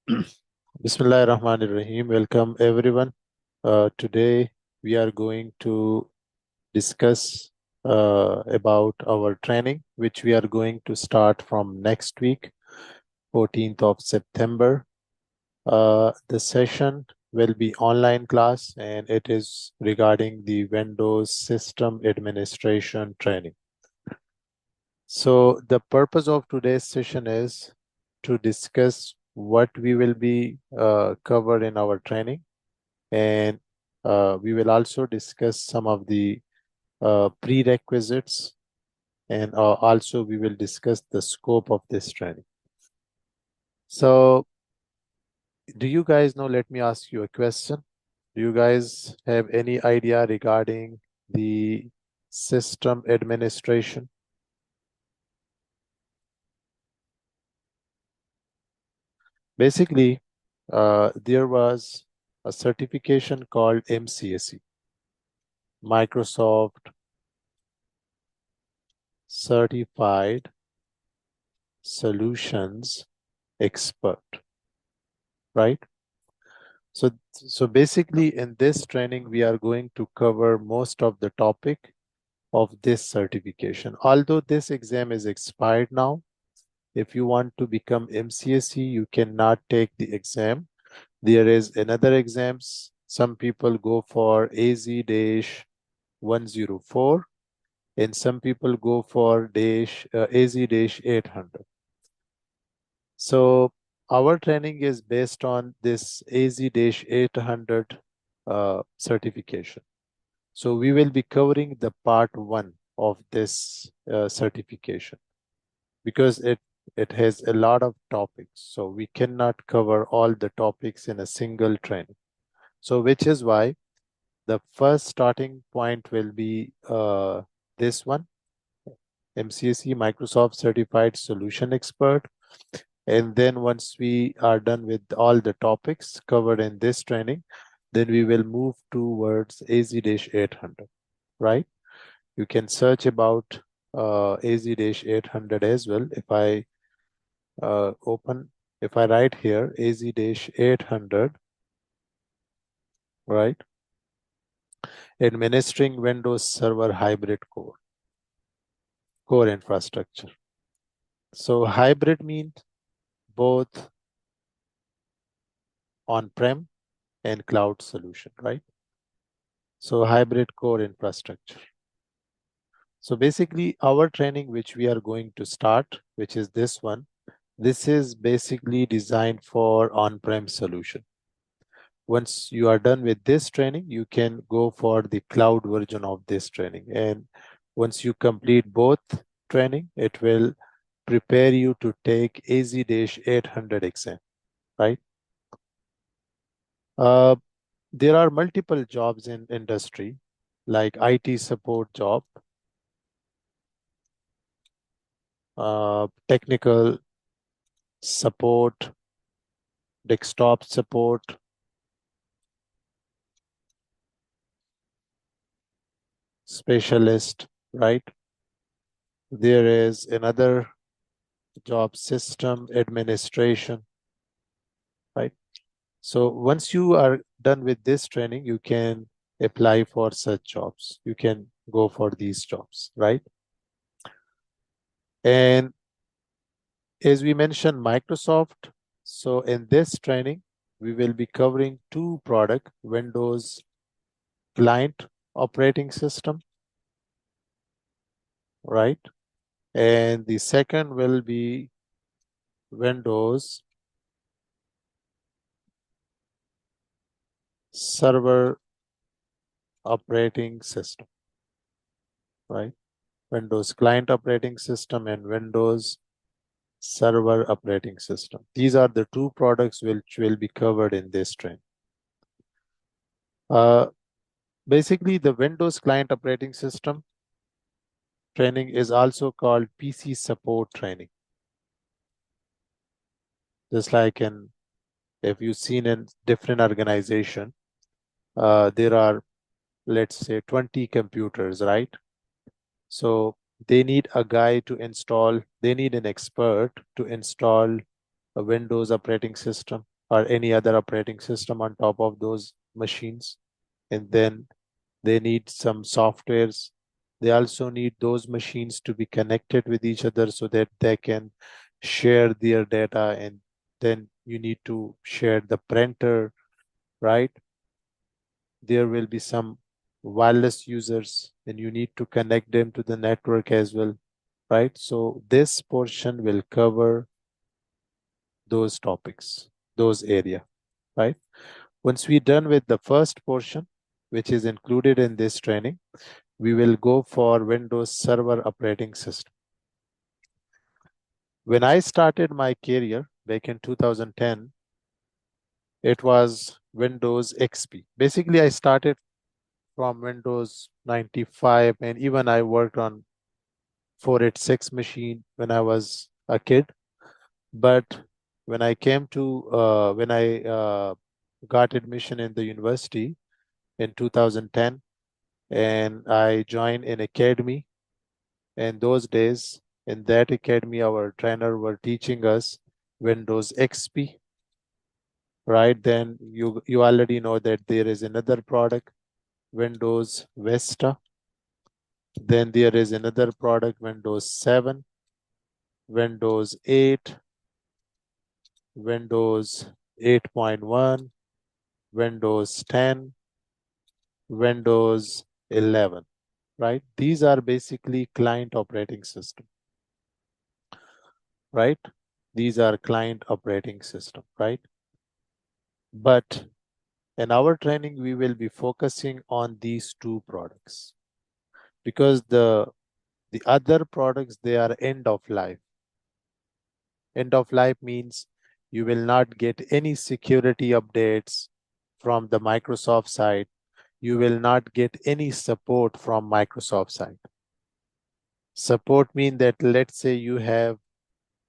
Bismillahirrahmanirrahim. Welcome everyone. Today we are going to discuss about our training, which we are going to start from next week, 14th of September. The session will be online class and it is regarding the Windows System Administration training. So the purpose of today's session is to discuss what we will be covered in our training, and we will also discuss some of the prerequisites, and also we will discuss the scope of this training. So do you guys know, let me ask you a question. Do you guys have any idea regarding the system administration? Basically, there was a certification called MCSE, Microsoft Certified Solutions Expert, right? So basically in this training, we are going to cover most of the topic of this certification. Although this exam is expired now, if you want to become MCSE, you cannot take the exam. There is another exams. Some people go for AZ-104 and some people go for AZ-800. So our training is based on this AZ-800 certification. So we will be covering the part 1 of this certification because it has a lot of topics. So we cannot cover all the topics in a single training. So which is why the first starting point will be this one, MCSE, Microsoft Certified Solution Expert. And then once we are done with all the topics covered in this training, then we will move towards AZ-800, right? You can search about AZ-800 as well. If I if I write here AZ-800, right? Administering Windows Server Hybrid core infrastructure. So hybrid means both on-prem and cloud solution, right? So hybrid core infrastructure. So basically our training, which we are going to start, which is this one, this is basically designed for on-prem solution. Once you are done with this training, you can go for the cloud version of this training. And once you complete both training, it will prepare you to take AZ-800 exam, right? There are multiple jobs in industry, like IT support job, technical support, desktop support, specialist, right? There is another job, system administration, right? So once you are done with this training, you can apply for such jobs. You can go for these jobs, right? And as we mentioned, Microsoft. So in this training, we will be covering two products, Windows client operating system, right? And the second will be Windows server operating system, right? Windows client operating system and Windows server operating system. These are the two products which will be covered in this training. Basically, the Windows client operating system training is also called PC support training. Just like if you've seen in different organization, there are, let's say, 20 computers, right? So they need a guy to install, they need an expert to install a Windows operating system. or any other operating system on top of those machines. And then they need some softwares. They also need those machines to be connected with each other so that they can share their data. And then you need to share the printer, right? There will be some wireless users and you need to connect them to the network as well, right? So this portion will cover those topics, those area, right? Once we're done with the first portion, which is included in this training, we will go for Windows Server operating system. When I started my career back in 2010, it was Windows XP. Basically, I started from Windows 95, and even I worked on 486 machine when I was a kid. But when I got admission in the university in 2010, and I joined an academy. And those days, in that academy, our trainer were teaching us Windows XP, right? Then you already know that there is another product, Windows Vista. Then there is another product, Windows 7, Windows 8, Windows 8.1, Windows 10, Windows 11, right? These are basically client operating system, right? These are client operating system, right? But in our training, we will be focusing on these two products because the other products, they are end of life. End of life means you will not get any security updates from the Microsoft side. You will not get any support from Microsoft side. Support means that let's say you have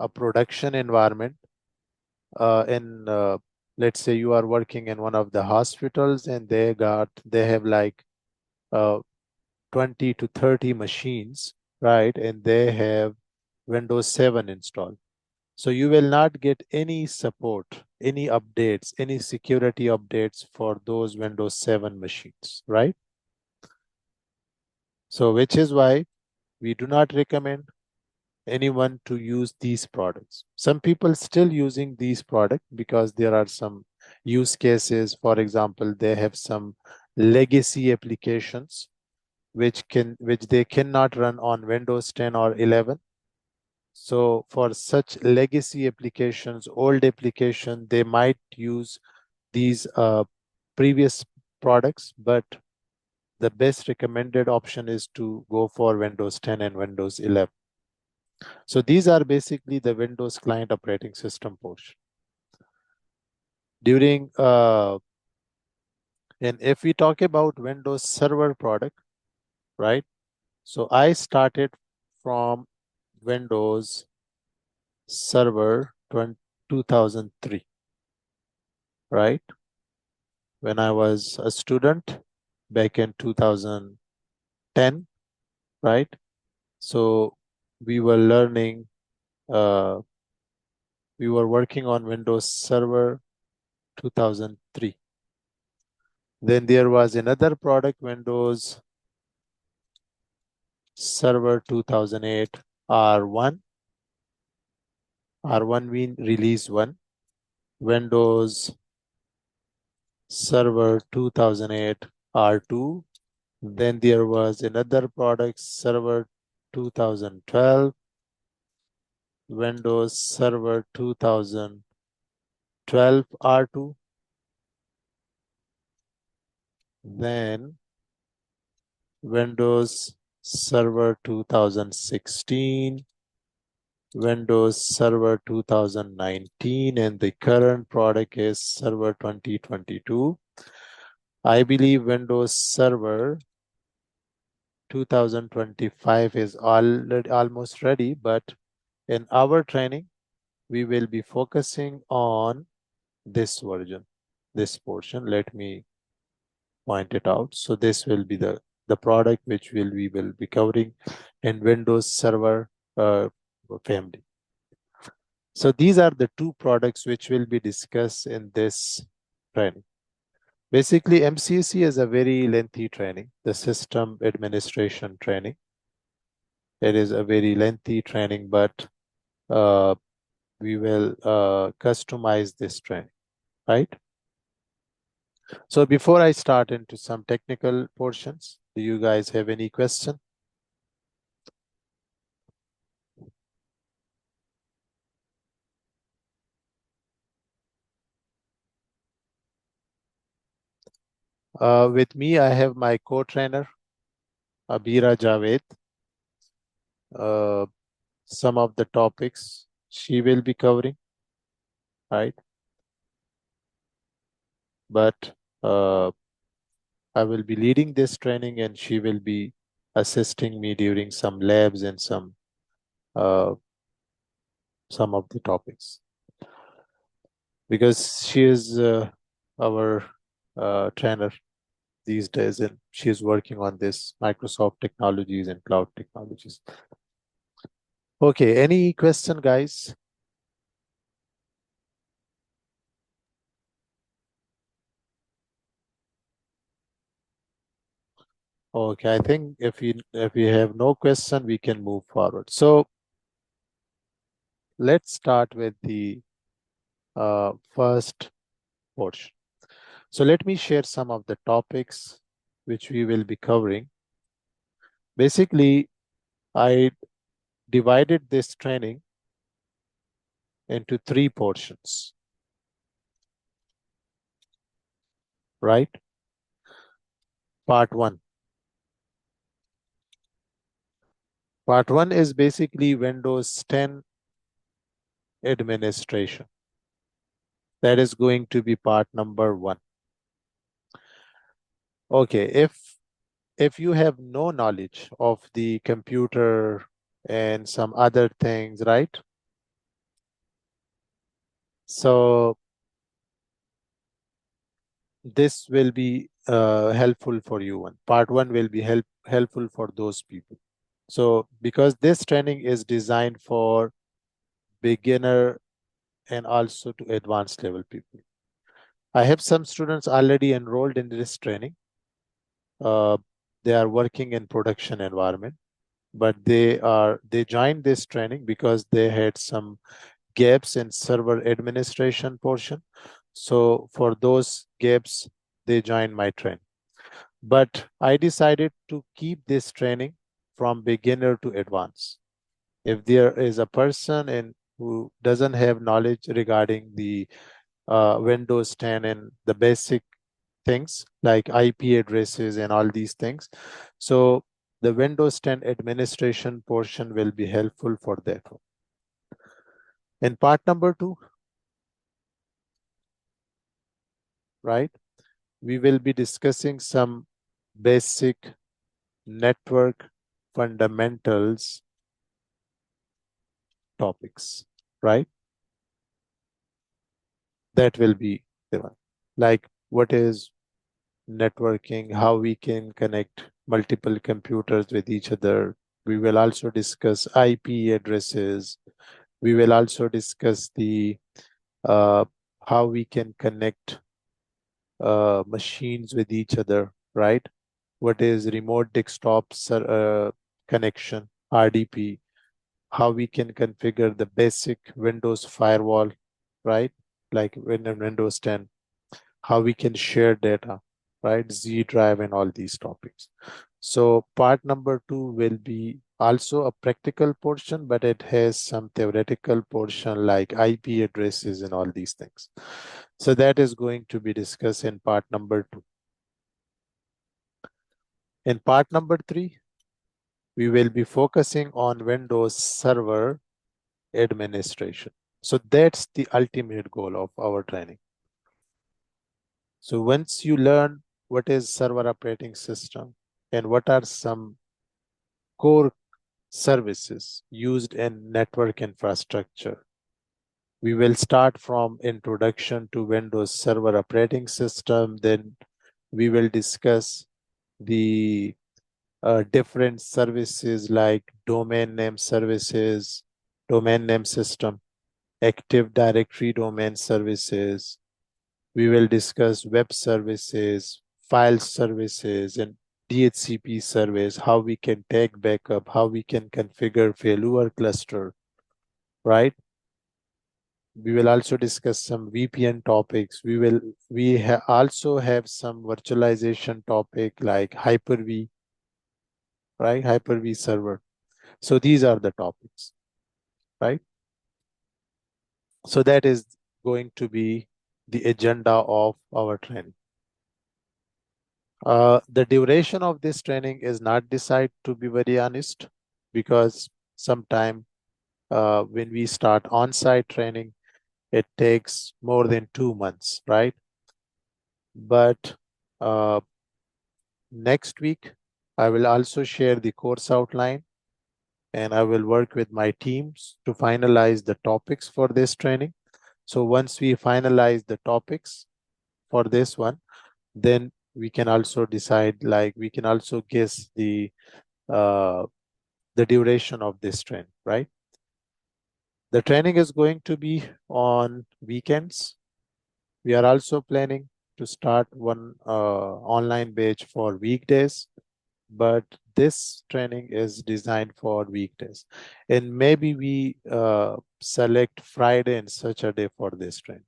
a production environment in let's say you are working in one of the hospitals and they have like uh, 20 to 30 machines, right? And they have Windows 7 installed. So you will not get any support, any updates, any security updates for those Windows 7 machines, right? So which is why we do not recommend anyone to use these products. Some people still using these products because there are some use cases. For example, they have some legacy applications which they cannot run on Windows 10 or 11. So for such legacy applications, old application, they might use these previous products, but the best recommended option is to go for Windows 10 and Windows 11. So these are basically the Windows client operating system portion. And if we talk about Windows Server product, right? So I started from Windows Server 2003, right? When I was a student back in 2010, right? So we were learning, we were working on Windows Server 2003. Then there was another product, Windows Server 2008 R1. R1 mean release 1. Windows Server 2008 R2. Then there was another product, Server 2012. Windows Server 2012 R2. Then Windows Server 2016, Windows Server 2019, and the current product is Server 2022. I believe Windows Server 2025 is almost ready, but in our training, we will be focusing on this version, this portion. Let me point it out. So this will be the product which we will be covering in Windows Server family. So these are the two products which will be discussed in this training. Basically, MCAC is a very lengthy training, the system administration training. It is a very lengthy training, but uh, we will customize this training, right? So before I start into some technical portions, do you guys have any question? With me, I have my co-trainer, Abira Javed. Uh, some of the topics she will be covering, right? But I will be leading this training and she will be assisting me during some labs and some of the topics. Because she is our trainer these days and she is working on this Microsoft technologies and cloud technologies. Okay, any question, guys? Okay, I think if we have no question, we can move forward. So let's start with the first portion. So let me share some of the topics which we will be covering. Basically, I divided this training into three portions, right? Part one. Part one is basically Windows 10 administration. That is going to be part number one. Okay, if you have no knowledge of the computer and some other things, right? So this will be helpful for you. And part one will be helpful for those people. So because this training is designed for beginner and also to advanced level people. I have some students already enrolled in this training. Uh, they are working in production environment, but they joined this training because they had some gaps in server administration portion. So for those gaps, they joined my training. But I decided to keep this training from beginner to advanced. If there is a person who doesn't have knowledge regarding the Windows 10 and the basic things like IP addresses and all these things, so the Windows 10 administration portion will be helpful for that. In part number two, right, we will be discussing some basic network fundamentals topics, right? That will be the one. Like what is networking, how we can connect multiple computers with each other. We will also discuss IP addresses. We will also discuss the how we can connect machines with each other, right? What is remote desktop connection, RDP, how we can configure the basic Windows firewall, right? Like in Windows 10, how we can share data, right? Z drive and all these topics. So part number two will be also a practical portion, but it has some theoretical portion like IP addresses and all these things. So that is going to be discussed in part number two. In part number three, we will be focusing on Windows Server administration. So that's the ultimate goal of our training. So once you learn what is server operating system and what are some core services used in network infrastructure, we will start from introduction to Windows Server operating system. Then we will discuss the different services like domain name services, domain name system, Active Directory domain services. We will discuss web services, file services, and DHCP service, how we can take backup, how we can configure failure cluster, right? We will also discuss some VPN topics. Also have some virtualization topic like Hyper-V, right? Hyper-V server. So these are the topics, right? So that is going to be the agenda of our training. The duration of this training is not decided, to be very honest, because sometime when we start on-site training, it takes more than 2 months, right? But uh, next week, I will also share the course outline, and I will work with my teams to finalize the topics for this training. So once we finalize the topics for this one, then we can also decide, like we can also guess uh, the duration of this training, right? The training is going to be on weekends. We are also planning to start one online batch for weekdays, but this training is designed for weekdays. And maybe we select Friday and Saturday for this training.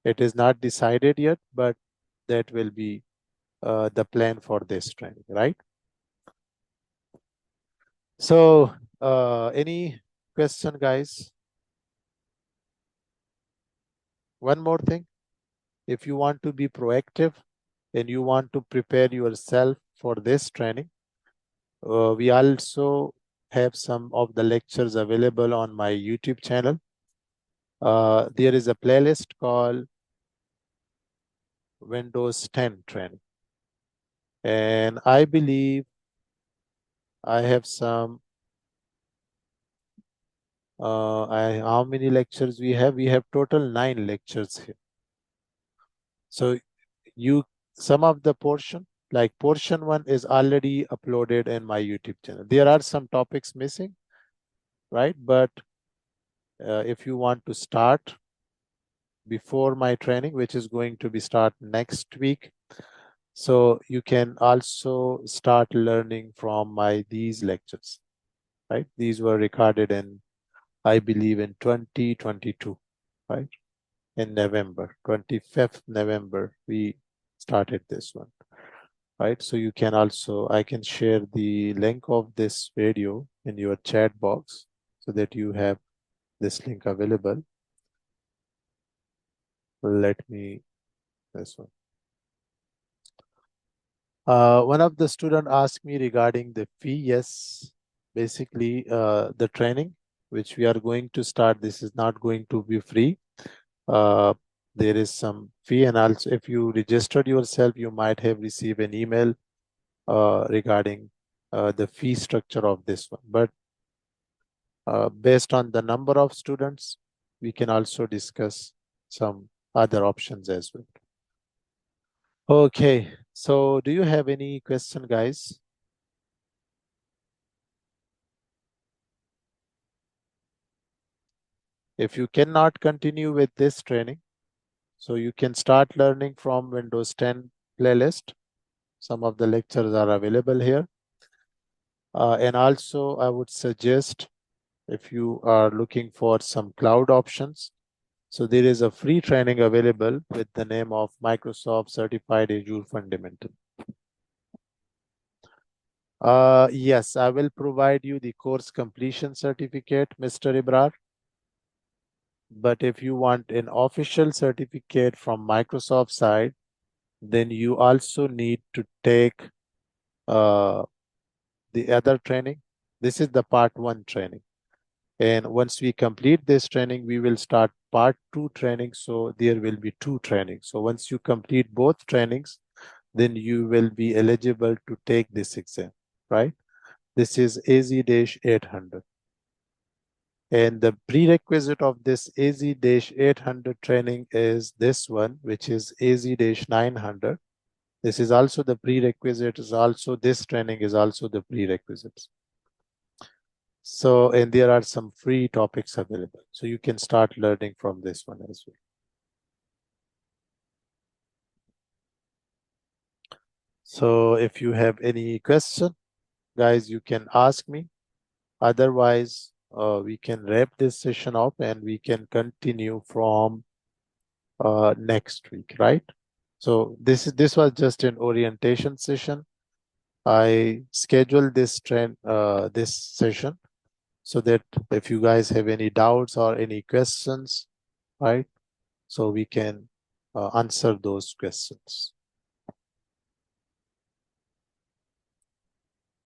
It is not decided yet, but that will be the plan for this training, right? So, any question, guys? One more thing, if you want to be proactive and you want to prepare yourself for this training, we also have some of the lectures available on my YouTube channel. There is a playlist called Windows 10 training. And I believe I have some, how many lectures we have? We have total 9 lectures here. So some of the portion, like portion 1 is already uploaded in my YouTube channel. There are some topics missing, right? But if you want to start before my training, which is going to be start next week, so you can also start learning from these lectures, right? These were recorded in, I believe, in 2022, right? In November, 25th November, we started this one, right? So you can also, I can share the link of this video in your chat box so that you have this link available. Let me, this one. One of the student asked me regarding the fee. Yes, basically the training which we are going to start, this is not going to be free. There is some fee, and also if you registered yourself, you might have received an email regarding the fee structure of this one. But based on the number of students, we can also discuss some other options as well. Okay, so do you have any question, guys? If you cannot continue with this training, so you can start learning from Windows 10 playlist. Some of the lectures are available here. And also I would suggest, if you are looking for some cloud options, so there is a free training available with the name of Microsoft Certified Azure Fundamental. Yes, I will provide you the course completion certificate, Mr. Ibrar. But if you want an official certificate from Microsoft side, then you also need to take the other training. This is the part 1 training. And once we complete this training, we will start part 2 training. So there will be 2 trainings. So once you complete both trainings, then you will be eligible to take this exam, right? This is AZ-800. And the prerequisite of this AZ-800 training is this one, which is AZ-900. This is also the prerequisite, is also this training is also the prerequisites. So, and there are some free topics available. So you can start learning from this one as well. So if you have any question, guys, you can ask me. Otherwise, we can wrap this session up and we can continue from next week, right? So this was just an orientation session. I scheduled this session so that if you guys have any doubts or any questions, right? So we can answer those questions.